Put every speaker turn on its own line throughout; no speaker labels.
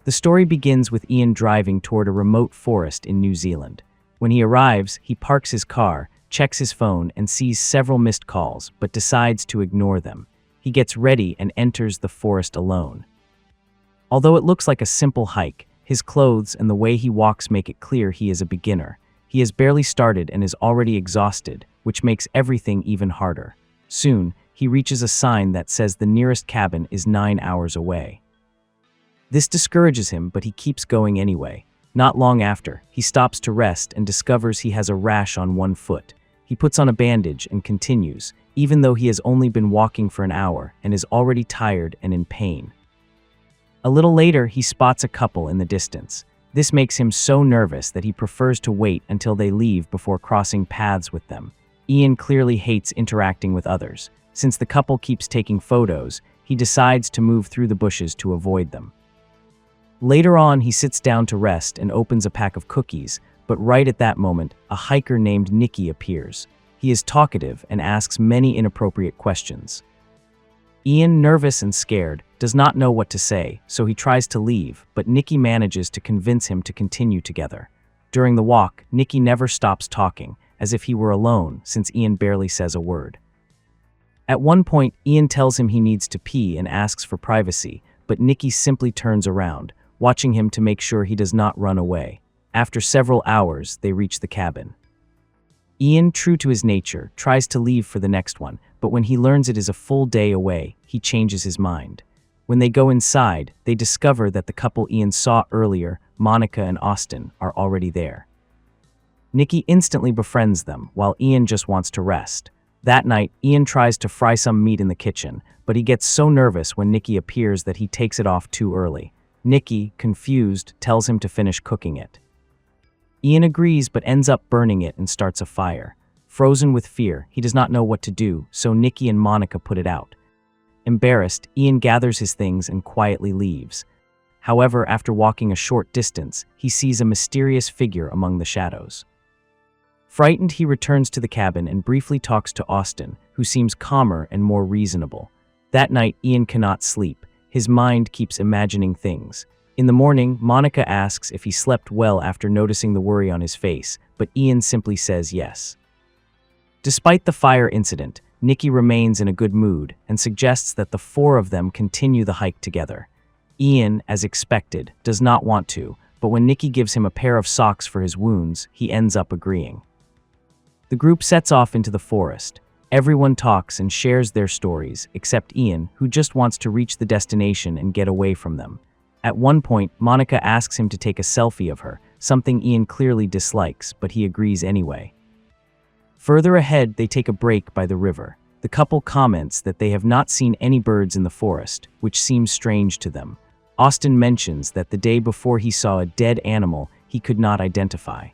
The story begins with Ian driving toward a remote forest in New Zealand. When he arrives, he parks his car, checks his phone, and sees several missed calls, but decides to ignore them. He gets ready and enters the forest alone. Although it looks like a simple hike, his clothes and the way he walks make it clear he is a beginner. He has barely started and is already exhausted, which makes everything even harder. Soon, he reaches a sign that says the nearest cabin is 9 hours away. This discourages him, but he keeps going anyway. Not long after, he stops to rest and discovers he has a rash on one foot. He puts on a bandage and continues, even though he has only been walking for an hour and is already tired and in pain. A little later, he spots a couple in the distance. This makes him so nervous that he prefers to wait until they leave before crossing paths with them. Ian clearly hates interacting with others. Since the couple keeps taking photos, he decides to move through the bushes to avoid them. Later on, he sits down to rest and opens a pack of cookies, but right at that moment, a hiker named Nikki appears. He is talkative and asks many inappropriate questions. Ian, nervous and scared, does not know what to say, so he tries to leave, but Nikki manages to convince him to continue together. During the walk, Nikki never stops talking, as if he were alone, since Ian barely says a word. At one point, Ian tells him he needs to pee and asks for privacy, but Nikki simply turns around, watching him to make sure he does not run away. After several hours, they reach the cabin. Ian, true to his nature, tries to leave for the next one, but when he learns it is a full day away, he changes his mind. When they go inside, they discover that the couple Ian saw earlier, Monica and Austin, are already there. Nikki instantly befriends them, while Ian just wants to rest. That night, Ian tries to fry some meat in the kitchen, but he gets so nervous when Nikki appears that he takes it off too early. Nikki, confused, tells him to finish cooking it. Ian agrees but ends up burning it and starts a fire. Frozen with fear, he does not know what to do, so Nikki and Monica put it out. Embarrassed, Ian gathers his things and quietly leaves. However, after walking a short distance, he sees a mysterious figure among the shadows. Frightened, he returns to the cabin and briefly talks to Austin, who seems calmer and more reasonable. That night, Ian cannot sleep. His mind keeps imagining things. In the morning, Monica asks if he slept well after noticing the worry on his face, but Ian simply says yes. Despite the fire incident, Nikki remains in a good mood and suggests that the four of them continue the hike together. Ian, as expected, does not want to, but when Nikki gives him a pair of socks for his wounds, he ends up agreeing. The group sets off into the forest. Everyone talks and shares their stories, except Ian, who just wants to reach the destination and get away from them. At one point, Monica asks him to take a selfie of her, something Ian clearly dislikes, but he agrees anyway. Further ahead, they take a break by the river. The couple comments that they have not seen any birds in the forest, which seems strange to them. Austin mentions that the day before he saw a dead animal he could not identify.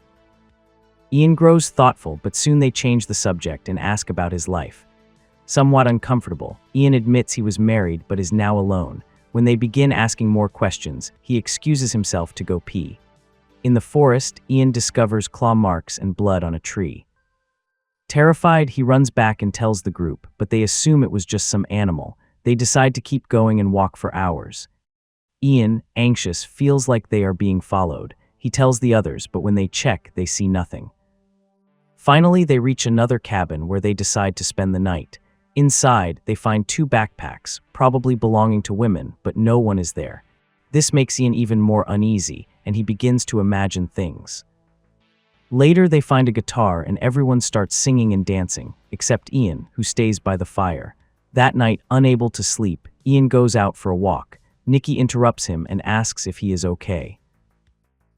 Ian grows thoughtful, but soon they change the subject and ask about his life. Somewhat uncomfortable, Ian admits he was married but is now alone. When they begin asking more questions, he excuses himself to go pee. In the forest, Ian discovers claw marks and blood on a tree. Terrified, he runs back and tells the group, but they assume it was just some animal. They decide to keep going and walk for hours. Ian, anxious, feels like they are being followed. He tells the others, but when they check, they see nothing. Finally, they reach another cabin where they decide to spend the night. Inside, they find 2 backpacks, probably belonging to women, but no one is there. This makes Ian even more uneasy, and he begins to imagine things. Later, they find a guitar and everyone starts singing and dancing, except Ian, who stays by the fire. That night, unable to sleep, Ian goes out for a walk. Nikki interrupts him and asks if he is okay.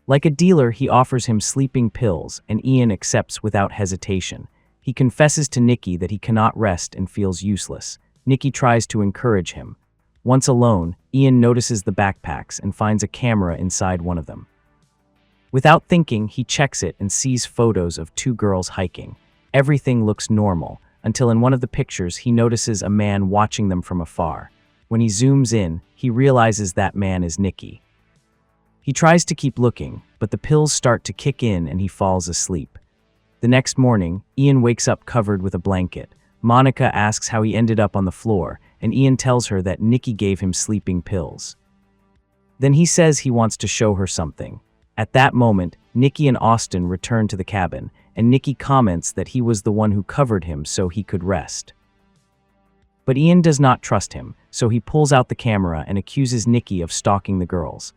Like a dealer, he offers him sleeping pills, and Ian accepts without hesitation. He confesses to Nikki that he cannot rest and feels useless. Nikki tries to encourage him. Once alone, Ian notices the backpacks and finds a camera inside one of them. Without thinking, he checks it and sees photos of 2 girls hiking. Everything looks normal, until in one of the pictures he notices a man watching them from afar. When he zooms in, he realizes that man is Nikki. He tries to keep looking, but the pills start to kick in and he falls asleep. The next morning, Ian wakes up covered with a blanket. Monica asks how he ended up on the floor, and Ian tells her that Nikki gave him sleeping pills. Then he says he wants to show her something. At that moment, Nikki and Austin return to the cabin, and Nikki comments that he was the one who covered him so he could rest. But Ian does not trust him, so he pulls out the camera and accuses Nikki of stalking the girls.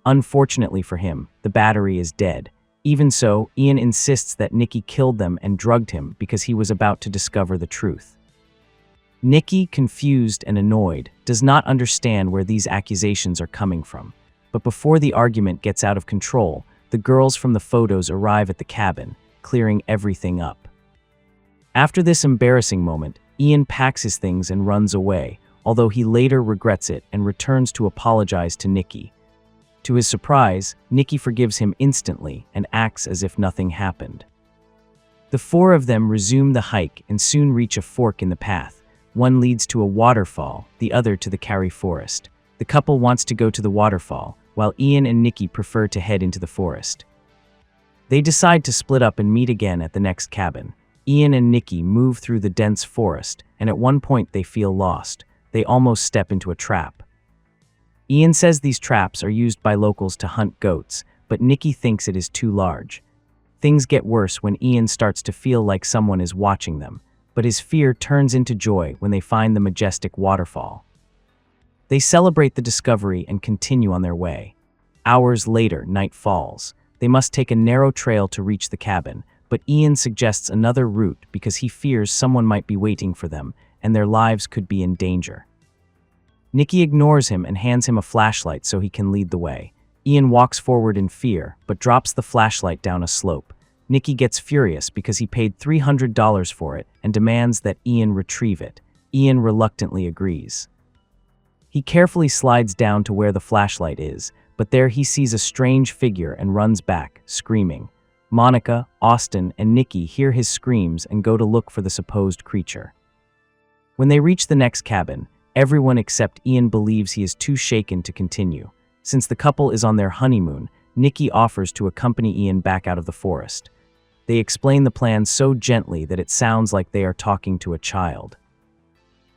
Unfortunately for him, the battery is dead. Even so, Ian insists that Nikki killed them and drugged him because he was about to discover the truth. Nikki, confused and annoyed, does not understand where these accusations are coming from. But before the argument gets out of control, the girls from the photos arrive at the cabin, clearing everything up. After this embarrassing moment, Ian packs his things and runs away, although he later regrets it and returns to apologize to Nikki. To his surprise, Nikki forgives him instantly and acts as if nothing happened. The four of them resume the hike and soon reach a fork in the path. One leads to a waterfall, the other to the Carrie Forest. The couple wants to go to the waterfall, while Ian and Nikki prefer to head into the forest. They decide to split up and meet again at the next cabin. Ian and Nikki move through the dense forest, and at one point they feel lost. They almost step into a trap. Ian says these traps are used by locals to hunt goats, but Nikki thinks it is too large. Things get worse when Ian starts to feel like someone is watching them, but his fear turns into joy when they find the majestic waterfall. They celebrate the discovery and continue on their way. Hours later, night falls. They must take a narrow trail to reach the cabin, but Ian suggests another route because he fears someone might be waiting for them and their lives could be in danger. Nikki ignores him and hands him a flashlight so he can lead the way. Ian walks forward in fear, but drops the flashlight down a slope. Nikki gets furious because he paid $300 for it and demands that Ian retrieve it. Ian reluctantly agrees. He carefully slides down to where the flashlight is, but there he sees a strange figure and runs back, screaming. Monica, Austin, and Nikki hear his screams and go to look for the supposed creature. When they reach the next cabin, everyone except Ian believes he is too shaken to continue. Since the couple is on their honeymoon, Nikki offers to accompany Ian back out of the forest. They explain the plan so gently that it sounds like they are talking to a child.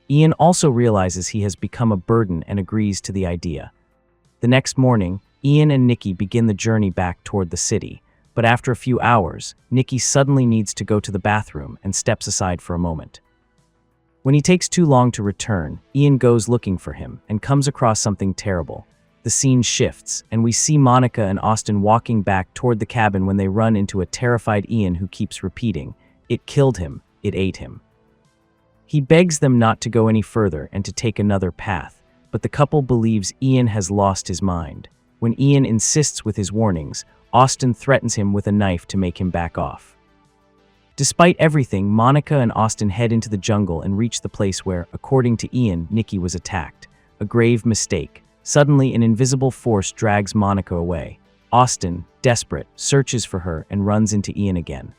Ian also realizes he has become a burden and agrees to the idea. The next morning, Ian and Nikki begin the journey back toward the city, but after a few hours, Nikki suddenly needs to go to the bathroom and steps aside for a moment. When he takes too long to return, Ian goes looking for him and comes across something terrible. The scene shifts, and we see Monica and Austin walking back toward the cabin when they run into a terrified Ian who keeps repeating, "It killed him, it ate him." He begs them not to go any further and to take another path, but the couple believes Ian has lost his mind. When Ian insists with his warnings, Austin threatens him with a knife to make him back off. Despite everything, Monica and Austin head into the jungle and reach the place where, according to Ian, Nikki was attacked. A grave mistake. Suddenly, an invisible force drags Monica away. Austin, desperate, searches for her and runs into Ian again.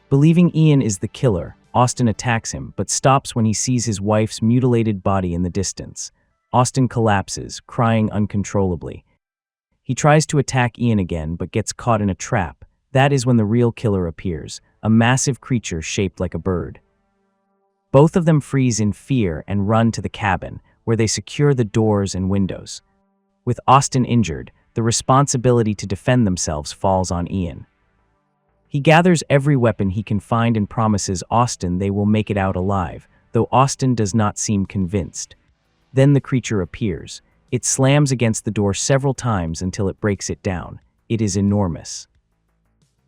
Believing Ian is the killer, Austin attacks him, but stops when he sees his wife's mutilated body in the distance. Austin collapses, crying uncontrollably. He tries to attack Ian again, but gets caught in a trap. That is when the real killer appears, a massive creature shaped like a bird. Both of them freeze in fear and run to the cabin, where they secure the doors and windows. With Austin injured, the responsibility to defend themselves falls on Ian. He gathers every weapon he can find and promises Austin they will make it out alive, though Austin does not seem convinced. Then the creature appears. It slams against the door several times until it breaks it down. It is enormous.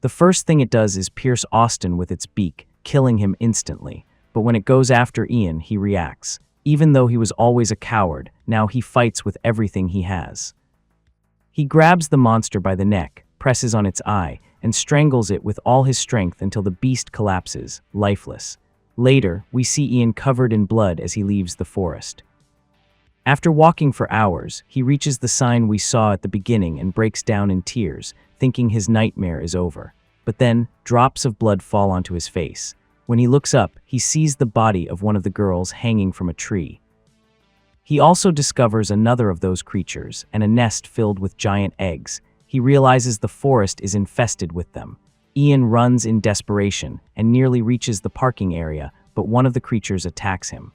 The first thing it does is pierce Austin with its beak, killing him instantly. But when it goes after Ian, he reacts. Even though he was always a coward, now he fights with everything he has. He grabs the monster by the neck, presses on its eye, and strangles it with all his strength until the beast collapses, lifeless. Later, we see Ian covered in blood as he leaves the forest. After walking for hours, he reaches the sign we saw at the beginning and breaks down in tears, thinking his nightmare is over. But then, drops of blood fall onto his face. When he looks up, he sees the body of one of the girls hanging from a tree. He also discovers another of those creatures and a nest filled with giant eggs. He realizes the forest is infested with them. Ian runs in desperation and nearly reaches the parking area, but one of the creatures attacks him.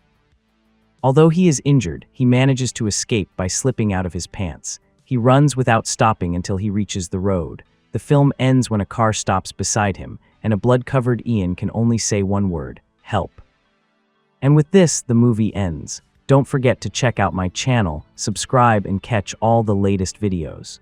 Although he is injured, he manages to escape by slipping out of his pants. He runs without stopping until he reaches the road. The film ends when a car stops beside him, and a blood-covered Ian can only say one word: help. And with this, the movie ends. Don't forget to check out my channel, subscribe, and catch all the latest videos.